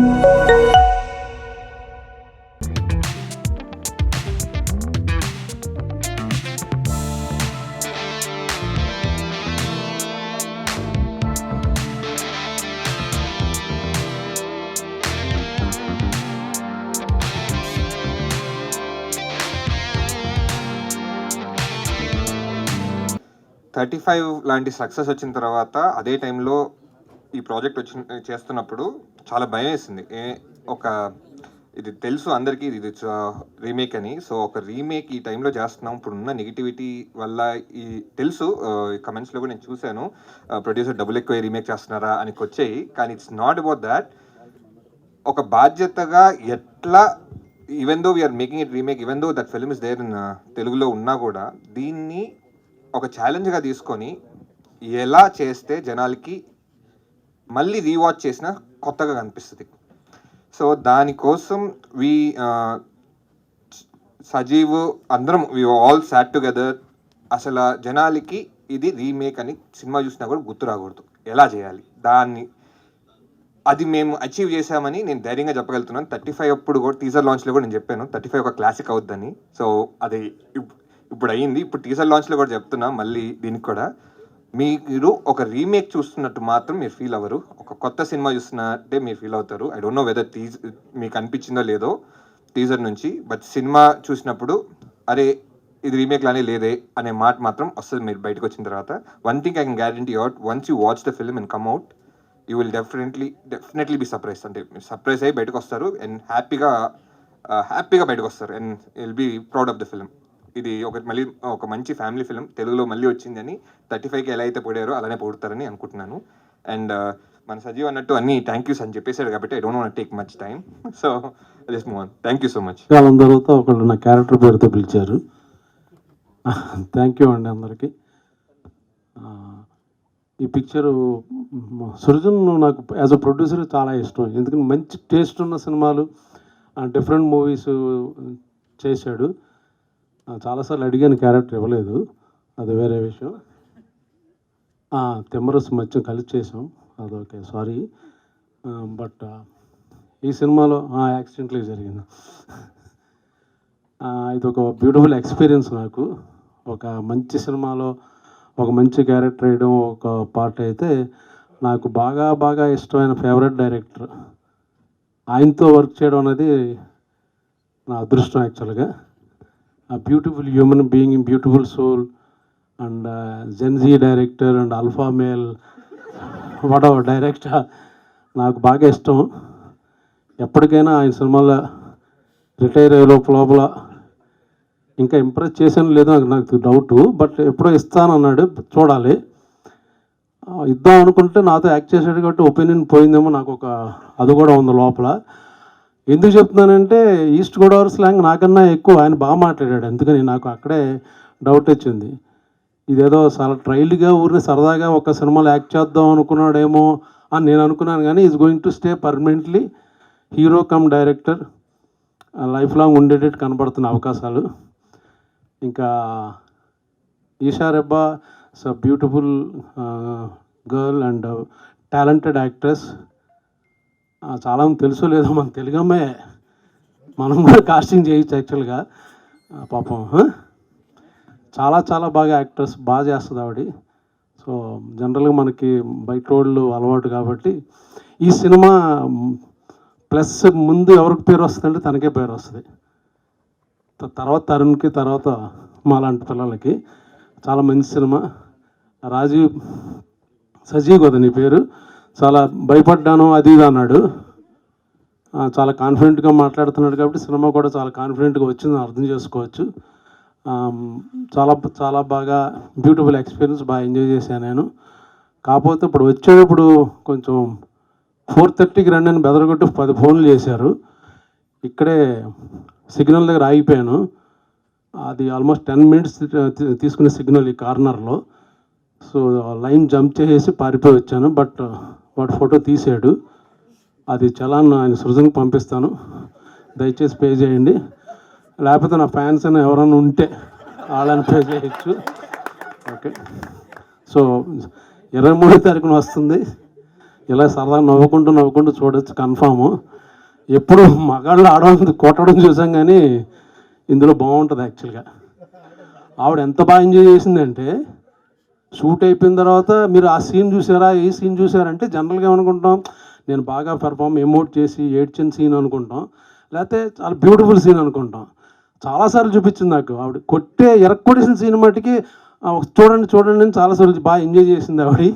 "35" లాంటి సక్సెస్ వచ్చిన తర్వాత అదే టైంలో ఈ ప్రాజెక్ట్ చేస్తున్నప్పుడు చాలా భయమేసింది. ఒక ఇది తెలుసు అందరికీ ఇది రీమేక్ అని. సో, ఒక రీమేక్ ఈ టైంలో చేస్తున్నాం. ఇప్పుడున్న నెగటివిటీ వల్ల ఈ తెలుసు కమెంట్స్‌లో కూడా నేను చూసాను. ప్రొడ్యూసర్ డబ్బులు ఎక్కువ రీమేక్ చేస్తున్నారా అని వచ్చాయి. కానీ ఇట్స్ నాట్ అబౌట్ దాట్. ఒక బాధ్యతగా ఎట్లా even though we're making it remake, even though that film is there in తెలుగులో ఉన్నా కూడా దీన్ని ఒక ఛాలెంజ్గా తీసుకొని ఎలా చేస్తే జనాలకి మళ్ళీ రీవాచ్ చేసినా కొత్తగా కనిపిస్తుంది. సో దానికోసం సజీవ్ అందరం వి ఆల్ సాట్ టుగెదర్. అసలు జనాలకి ఇది రీమేక్ అని సినిమా చూసినా కూడా గుర్తు రాకూడదు. ఎలా చేయాలి దాన్ని, అది మేము అచీవ్ చేశామని నేను ధైర్యంగా చెప్పగలుగుతున్నాను. 35 అప్పుడు కూడా టీజర్ లాంచ్లో కూడా నేను చెప్పాను 35 ఒక క్లాసిక్ అవుద్దని. సో అది ఇప్పుడు అయ్యింది. ఇప్పుడు టీజర్ లాంచ్లో కూడా చెప్తున్నా మళ్ళీ దీనికి కూడా మీరు ఒక రీమేక్ చూస్తున్నట్టు మాత్రం మీరు ఫీల్ అవ్వరు. ఒక కొత్త సినిమా చూస్తున్నట్టే మీరు ఫీల్ అవుతారు. ఐ డోంట్ నో వెదర్ మీకు అనిపించిందో లేదో టీజర్ నుంచి, బట్ సినిమా చూసినప్పుడు అరే ఇది రీమేక్ లానే లేదే అనే మాట మాత్రం వస్తుంది మీరు బయటకు వచ్చిన తర్వాత. One thing I can guarantee out, once you watch the film and come out you will definitely be surprise. అంటే మీరు సర్ప్రైజ్ అయ్యి బయటకు వస్తారు అండ్ హ్యాపీగా బయటకు వస్తారు and will be proud of the film. ఇది మళ్ళీ ఒక మంచి ఫ్యామిలీ ఫిల్మ్ తెలుగులో మళ్ళీ వచ్చిందని 35కి ఎలా అయితే పొడారో అలానే పొడుతారని అనుకుంటున్నాను. అండ్ మన సజీవ్ అన్నట్టు అన్ని థ్యాంక్ యూస్ అని చెప్పేశాడు కాబట్టి I don't want take much time. So just move on. Thank you so much. కాలం తర్వాత ఒకళ్ళు నా క్యారెక్టర్ పేరుతో పిలిచారు. థ్యాంక్ యూ అండి అందరికీ. ఈ పిక్చరు సృజన్ నాకు యాజ్ అ ప్రొడ్యూసర్ చాలా ఇష్టం. ఎందుకంటే మంచి టేస్ట్ ఉన్న సినిమాలు, డిఫరెంట్ మూవీస్ చేశాడు. చాలాసార్లు అడిగాను, క్యారెక్టర్ ఇవ్వలేదు, అది వేరే విషయం. తిమ్మరస్ మధ్య కలిసి చేసాం, అదొకే సారీ. బట్ ఈ సినిమాలో యాక్సిడెంట్లీ జరిగింది. ఇది ఒక బ్యూటిఫుల్ ఎక్స్పీరియన్స్ నాకు. ఒక మంచి సినిమాలో ఒక మంచి క్యారెక్టర్ వేయడం ఒక పార్ట్ అయితే, నాకు బాగా బాగా ఇష్టమైన ఫేవరెట్ డైరెక్టర్ ఆయనతో వర్క్ చేయడం అనేది నా అదృష్టం యాక్చువల్గా. Beautiful human being, beautiful soul and Gen Z director and alpha male whatever director నాకు బాగా ఇష్టం. ఎప్పటికైనా ఆయన సినిమాలో రిటైర్ అయ్యే లోపల ఇంకా ఇంప్రెస్ చేసాను లేదో నాకు డౌటు, బట్ ఎప్పుడో ఇస్తానన్నాడు, చూడాలి. ఇద్దాం అనుకుంటే నాతో యాక్ట్ చేశాడు కాబట్టి ఒపీనియన్ పోయిందేమో నాకు అది కూడా ఉంది లోపల. ఎందుకు చెప్తున్నానంటే ఈస్ట్ గోదావరి స్లాంగ్ నాకన్నా ఎక్కువ ఆయన బాగా మాట్లాడాడు, అందుకని నాకు అక్కడే డౌట్ వచ్చింది. ఇదేదో చాలా ట్రైల్గా ఊరిని సరదాగా ఒక సినిమాలో యాక్ట్ చేద్దాం అనుకున్నాడేమో అని నేను అనుకున్నాను. కానీ is going to stay permanently hero come director, life long ఉండేటట్టు కనబడుతున్న అవకాశాలు. ఇంకా Eesha Rebba is a beautiful girl and talented actress. చాలామంది తెలుసో లేదో మన తెలుగు అమ్మాయి, మనం కూడా కాస్టింగ్ చేయొచ్చు యాక్చువల్గా. పాపం చాలా చాలా బాగా యాక్ట్రెస్, బాగా చేస్తుంది ఆవిడ. సో జనరల్గా మనకి బయట రోడ్లు అలవాటు కాబట్టి ఈ సినిమా ప్లస్ ముందు ఎవరికి పేరు వస్తుందంటే తనకే పేరు వస్తుంది. తర్వాత తరుణ్కి, తర్వాత మాలాంటి పిల్లలకి. చాలా మంచి సినిమా. సజీవ్ కదా నీ పేరు, చాలా భయపడ్డాను అది ఇది అన్నాడు. చాలా కాన్ఫిడెంట్గా మాట్లాడుతున్నాడు కాబట్టి సినిమా కూడా చాలా కాన్ఫిడెంట్గా వచ్చింది అర్థం చేసుకోవచ్చు. చాలా చాలా బాగా బ్యూటిఫుల్ ఎక్స్పీరియన్స్, బాగా ఎంజాయ్ చేశాను నేను. కాకపోతే ఇప్పుడు వచ్చేటప్పుడు కొంచెం 4:30కి రండి అని బెదరగొట్టి 10 ఫోన్లు చేశారు. ఇక్కడే సిగ్నల్ దగ్గర ఆగిపోయాను. అది ఆల్మోస్ట్ 10 మినిట్స్ తీసుకునే సిగ్నల్ ఈ కార్నర్లో. సో లైన్ జంప్ చేసేసి పారిపోయి వచ్చాను. బట్ వాడు ఫోటో తీసాడు, అది చలాన్ ఆయన సృజన్కి పంపిస్తాను, దయచేసి పే చేయండి. లేకపోతే నా ఫ్యాన్స్ అని ఎవరైనా ఉంటే వాళ్ళని పే చేయొచ్చు. ఓకే. సో 23వ తారీఖున వస్తుంది. ఇలా సరదా నవ్వుకుంటూ చూడొచ్చు కన్ఫాము. ఎప్పుడు మగాళ్ళు ఆడవాళ్ళని కొట్టడం చూసాం కానీ ఇందులో బాగుంటుంది యాక్చువల్గా. ఆవిడ ఎంత బాగా ఎంజాయ్ చేసిందంటే షూట్ అయిపోయిన తర్వాత మీరు ఆ సీన్ చూసారా, ఈ సీన్ చూసారంటే జనరల్గా ఏమనుకుంటాం, నేను బాగా పెర్ఫామ్ ఎమోట్ చేసి ఏడ్చిన సీన్ అనుకుంటాం, లేకపోతే చాలా బ్యూటిఫుల్ సీన్ అనుకుంటాం. చాలాసార్లు చూపించింది నాకు ఆవిడ ఎరక్కొట్టేసిన సీన్ మట్టుకి చూడండి అని చాలాసార్లు బాగా ఎంజాయ్ చేసింది ఆవిడ.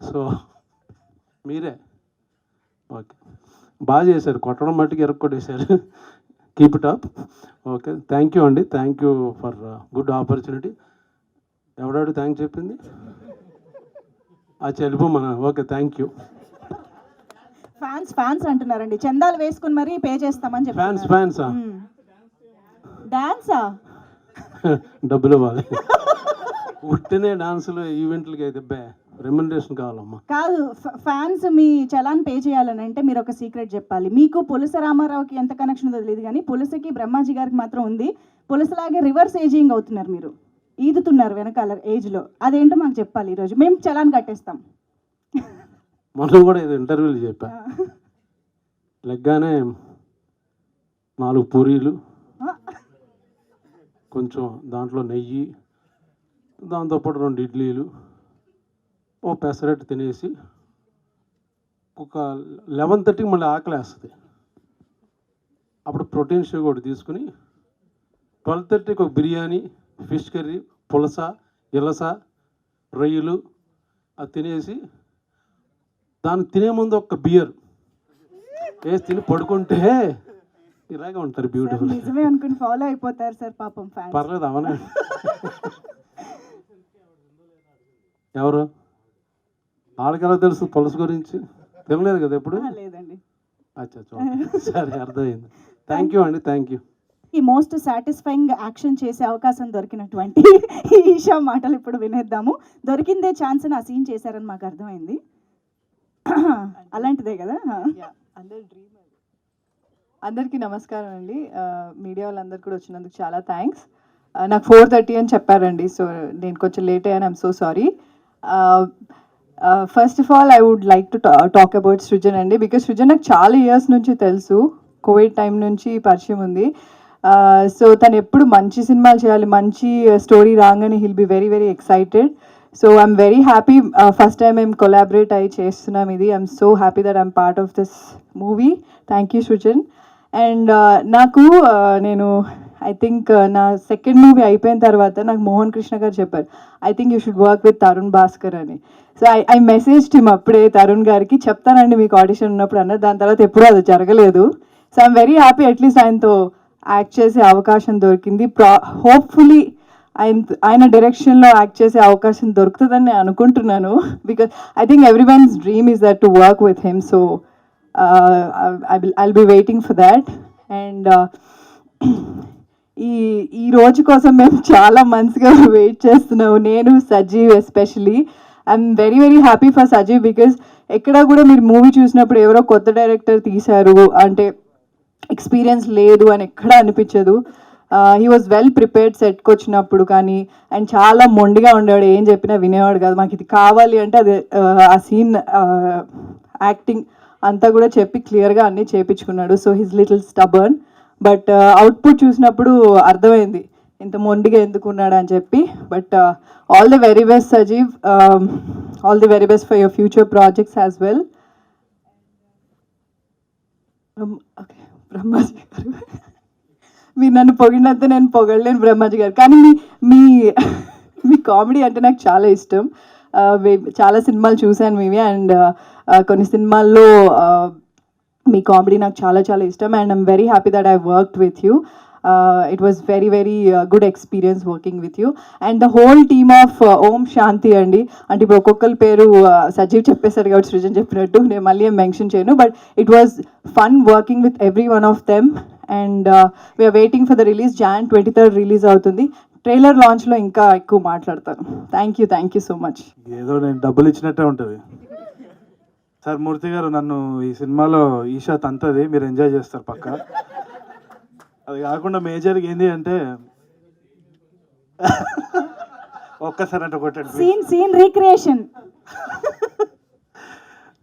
సో మీరే ఓకే, బాగా చేశారు, కొట్టడం మట్టుకి ఎరక్కొట్టేశారు. Keep it up. Okay, thank you అండి, thank you for good opportunity. ఎవడాడు థ్యాంక్ చెప్పింది? చెల్లిపో మన. Okay, thank you. ఫ్యాన్స్ అంటున్నారండి, చందాలు వేసుకుని మరీ పే చేస్తామని చెప్పి. ఫ్యాన్సా? డాన్సా? డబ్బులు ఇవ్వాలి. ఉట్టినే డాన్సులు ఈవెంట్లకి అయితే రెమ్యునరేషన్ కావాలమ్మా. కాదు, ఫ్యాన్స్ మీ చలాన్ పే చేయాలని అంటే మీరు ఒక సీక్రెట్ చెప్పాలి. మీకు పులస రామారావుకి ఎంత కనెక్షన్ ఉందో తెలియదు కానీ పులసకి బ్రహ్మాజీ గారికి మాత్రం ఉంది. పులసలాగే రివర్స్ ఏజింగ్ అవుతున్నారు, మీరు ఈదుతున్నారు వెనకాల ఏజ్లో. అదేంటో మాకు చెప్పాలి ఈరోజు, మేము చలాన్ కట్టేస్తాం. మనం కూడా ఇది ఇంటర్వ్యూలు చెప్పా, లెగ్గానే 4 పూరీలు, కొంచెం దాంట్లో నెయ్యి, దాంతోపాటు 2 ఇడ్లీలు, ఓ పెసరట్టు తినేసి ఒక 11:30కి మళ్ళీ ఆకలి వేస్తుంది. అప్పుడు ప్రోటీన్ షేక్ ఒకటి తీసుకుని 12:30కి ఒక బిర్యానీ, ఫిష్ కర్రీ, పులస, ఇలస, రొయ్యలు అది తినేసి దాన్ని తినే ముందు ఒక బియర్ వేసి తిని పడుకుంటే ఇలాగే ఉంటారు బ్యూటిఫుల్. నిజమే అనుకుని ఫాలో అయిపోతారు సార్ పాపం ఫ్యాన్స్. పర్లేదు, అవనే. ఎవరు ఆడకెలా తెలుసు పులస గురించి? తినలేదు కదా ఎప్పుడు? లేదండి. అచ్చా, సరే, అర్థమైంది. థ్యాంక్ యూ అండి, థ్యాంక్ యూ. ఈ మోస్ట్ సాటిస్ఫైయింగ్ యాక్షన్ చేసే అవకాశం దొరికినటువంటి ఈషా మాటలు ఇప్పుడు వినేద్దాము. దొరికిందే ఛాన్స్ ఆ సీన్ చేశారని మాకు అర్థమైంది. అలాంటిదే కదా. అందరికీ నమస్కారం అండి. మీడియా వాళ్ళందరూ కూడా వచ్చినందుకు చాలా థ్యాంక్స్. నాకు 4:30 అని చెప్పారండి, సో నేను కొంచెం లేట్ అయ్యాను, I'm so sorry. First of all I would like to talk about Srujan అండి, బికాస్ సృజన్ నాకు చాలా ఇయర్స్ నుంచి తెలుసు, కోవిడ్ టైం నుంచి పరిచయం ఉంది. సో తను ఎప్పుడు మంచి సినిమాలు చేయాలి, మంచి స్టోరీ రాగానే he'll be very very excited. So I'm very happy, first time మేము కొలాబరేట్ అయ్యి చేస్తున్నాం ఇది. I'm so happy that I'm part of this movie. Thank you Srujan. And నాకు నేను ఐ థింక్ నా సెకండ్ మూవీ అయిపోయిన తర్వాత నాకు మోహన్ కృష్ణ గారు చెప్పారు, I think you should work with Tarun Bhaskar అని. సో ఐ మెసేజ్ హిమ్ అప్పుడే తరుణ్ గారికి, చెప్తానండి మీకు ఆడిషన్ ఉన్నప్పుడు అన్నారు. దాని తర్వాత ఎప్పుడూ అది జరగలేదు. So I'm very happy, at least ఆయనతో యాక్ట్ చేసే అవకాశం దొరికింది. హోప్ఫుల్లీ ఆయన డైరెక్షన్లో యాక్ట్ చేసే అవకాశం దొరుకుతుందని నేను అనుకుంటున్నాను, because I think every once dream is that to work with him. So I will be waiting for that. And ఈ రోజు కోసం మేము చాలా మంత్స్గా వెయిట్ చేస్తున్నాము, నేను Sajeev especially. I'm very very happy for Sajeev, because ఎక్కడ కూడా మీరు మూవీ చూసినప్పుడు ఎవరో కొత్త డైరెక్టర్ తీశారు అంటే ఎక్స్పీరియన్స్ లేదు అని ఎక్కడా అనిపించదు. హీ వాజ్ వెల్ ప్రిపేర్డ్ సెట్కి వచ్చినప్పుడు కానీ, అండ్ చాలా మొండిగా ఉండేవాడు, ఏం చెప్పినా వినేవాడు కాదు. మాకు ఇది కావాలి అంటే అది ఆ సీన్ యాక్టింగ్ అంతా కూడా చెప్పి క్లియర్గా అన్నీ చేయించుకున్నాడు. So his little stubborn, but output చూసినప్పుడు అర్థమైంది ఇంత మొండిగా ఎందుకున్నాడు అని చెప్పి. But all the very best Sajeev, all the very best for your future projects as well. Okay, Brahmaji గారు, మీరు నన్ను పొగిడినంత నేను పొగడలేను బ్రహ్మాజీ గారు, కానీ మీ కామెడీ అంటే నాకు చాలా ఇష్టం. చాలా సినిమాలు చూశాను మీవి, అండ్ కొన్ని సినిమాల్లో మీ కామెడీ నాకు చాలా చాలా ఇష్టం. And I'm very happy that I worked with you. It was very very good experience working with you. And the whole team of Om Shanti అండి, అంటే ఇప్పుడు ఒక్కొక్కరి పేరు సజీవ్ చెప్పేశారు కాబట్టి సృజన్ చెప్పినట్టు నేను మళ్ళీ ఏం మెన్షన్ చేయను, but it was fun working with every one of them. And we're waiting for the release. Jan 23rd release అవుతుంది. ట్రైలర్ లాంచ్లో ఇంకా ఎక్కువ మాట్లాడతాను. Thank you so much. ఏదో నేను డబ్బులు ఇచ్చినట్టే ఉంటుంది సార్. మూర్తి గారు, నన్ను ఈ సినిమాలో ఈషా తంతది, మీరు ఎంజాయ్ చేస్తారు పక్క. అది కాకుండా మేజర్గా ఏంటి అంటే ఒక్కసారి అంటే కొట్టండి సీన్ రీక్రియేషన్.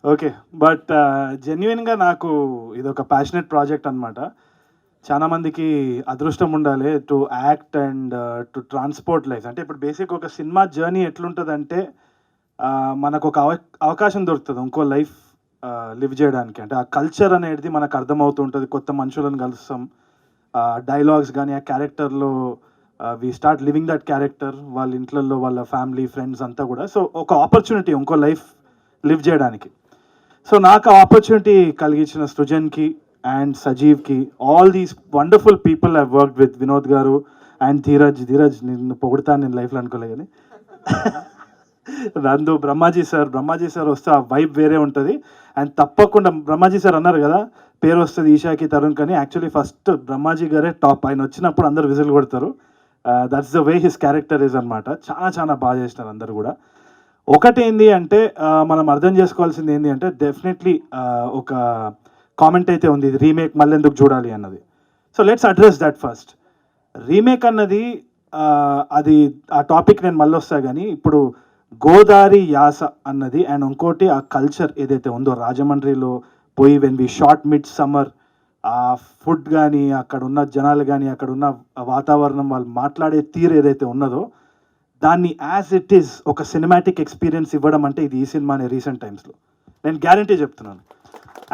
ఓకే, బట్ జెన్యున్గా నాకు ఇది ఒక ప్యాషనెట్ ప్రాజెక్ట్ అనమాట. చాలా మందికి అదృష్టం ఉండాలి to act and to transport life. అంటే ఇప్పుడు బేసిక్ ఒక సినిమా జర్నీ ఎట్లుంటుందంటే మనకు ఒక అవకాశం దొరుకుతుంది ఇంకో లైఫ్ లివ్ చేయడానికి. అంటే ఆ కల్చర్ అనేది మనకు అర్థమవుతూ ఉంటుంది, కొత్త మనుషులను కలుస్తాం, డైలాగ్స్ కానీ ఆ క్యారెక్టర్లో we start living that character, వాళ్ళ ఇంట్లలో వాళ్ళ ఫ్యామిలీ ఫ్రెండ్స్ అంతా కూడా. సో ఒక ఆపర్చునిటీ ఇంకో లైఫ్ లివ్ చేయడానికి. సో నాకు ఆ ఆపర్చునిటీ కలిగించిన సృజన్కి అండ్ సజీవ్కి, all these wonderful people I work with, Vinod గారు అండ్ ధీరజ్ నిన్ను పొగుడతాను నేను లైఫ్లో అనుకోలే కానీ నందు, బ్రహ్మాజీ సార్ వస్తే ఆ వైబ్ వేరే ఉంటుంది. అండ్ తప్పకుండా బ్రహ్మాజీ సార్ అన్నారు కదా పేరు వస్తుంది ఈషాకి తరుణ్ కానీ, యాక్చువల్లీ ఫస్ట్ బ్రహ్మాజీ గారే టాప్. ఆయన వచ్చినప్పుడు అందరు విజిల్ కొడతారు. That's the way his character is అనమాట. చాలా బాగా చేసినారు అందరు కూడా. ఒకటి ఏంటి అంటే మనం అర్థం చేసుకోవాల్సింది ఏంటి అంటే డెఫినెట్లీ ఒక కామెంట్ అయితే ఉంది, ఇది రీమేక్ మళ్ళీ ఎందుకు చూడాలి అన్నది. So let's address that first. Remake అన్నది అది ఆ టాపిక్ నేను మళ్ళీ వస్తా కానీ, ఇప్పుడు గోదారి యాస అన్నది అండ్ ఇంకోటి ఆ కల్చర్ ఏదైతే ఉందో రాజమండ్రిలో పోయి when we shot mid summer, ఆ ఫుడ్ కానీ అక్కడ ఉన్న జనాలు కానీ అక్కడ ఉన్న వాతావరణం వాళ్ళు మాట్లాడే తీరు ఏదైతే ఉన్నదో దాన్ని యాజ్ ఇట్ ఈస్ ఒక సినిమాటిక్ ఎక్స్పీరియన్స్ ఇవ్వడం అంటే ఇది ఈ సినిమానే రీసెంట్ టైమ్స్లో, నేను గ్యారంటీ చెప్తున్నాను.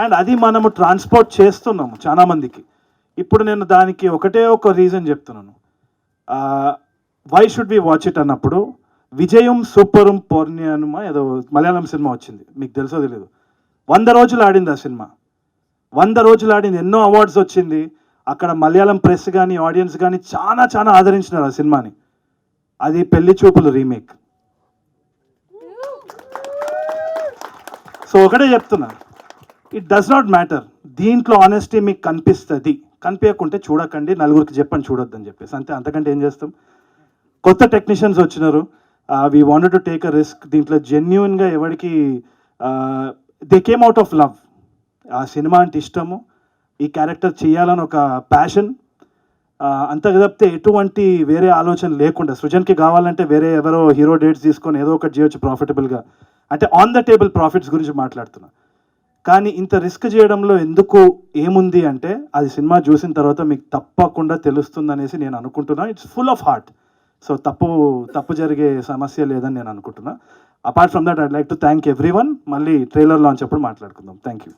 అండ్ అది మనము ట్రాన్స్పోర్ట్ చేస్తున్నాము చాలామందికి. ఇప్పుడు నేను దానికి ఒకటే ఒక రీజన్ చెప్తున్నాను, why should we watch it అన్నప్పుడు, విజయం సూపరం పౌర్ణ్యనుమ ఏదో మలయాళం సినిమా వచ్చింది, మీకు తెలుసో తెలీదు. 100 రోజులు ఆడింది ఆ సినిమా, 100 రోజులు ఆడింది, ఎన్నో అవార్డ్స్ వచ్చింది. అక్కడ మలయాళం ప్రెస్ కానీ ఆడియన్స్ కానీ చాలా ఆదరించినారు ఆ సినిమాని. అది పెళ్లి చూపులు రీమేక్. సో ఒకటే చెప్తున్నా, ఇట్ డస్ నాట్ మ్యాటర్, దీంట్లో ఆనెస్టీ మీకు కనిపిస్తుంది, కనిపించకుంటే చూడకండి, నలుగురికి చెప్పండి చూడొద్దని చెప్పేసి, అంతే. అంతకంటే ఏం చేస్తాం. కొత్త టెక్నీషియన్స్ వచ్చినారు, we wanted to take a risk. దీంట్లో జెన్యున్గా ఎవరికి they came out of love, ఆ సినిమా అంటే ఇష్టము, ఈ క్యారెక్టర్ చేయాలని ఒక ప్యాషన్, అంత తప్పితే ఎటువంటి వేరే ఆలోచన లేకుండా. సృజన్కి కావాలంటే వేరే ఎవరో హీరో డేట్స్ తీసుకొని ఏదో ఒకటి చేయొచ్చు ప్రాఫిటబుల్గా, అంటే ఆన్ ద టేబుల్ ప్రాఫిట్స్ గురించి మాట్లాడుతున్నా. కానీ ఇంత రిస్క్ చేయడంలో ఎందుకు ఏముంది అంటే అది సినిమా చూసిన తర్వాత మీకు తప్పకుండా తెలుస్తుంది అనేసి నేను అనుకుంటున్నా. It's full of heart. So తప్పు జరిగే సమస్య లేదని నేను అనుకుంటున్నా. Apart from that I'd like to thank every one. మళ్ళీ ట్రైలర్ లాంచ్ అప్పుడు మాట్లాడుకుందాం. Thank you.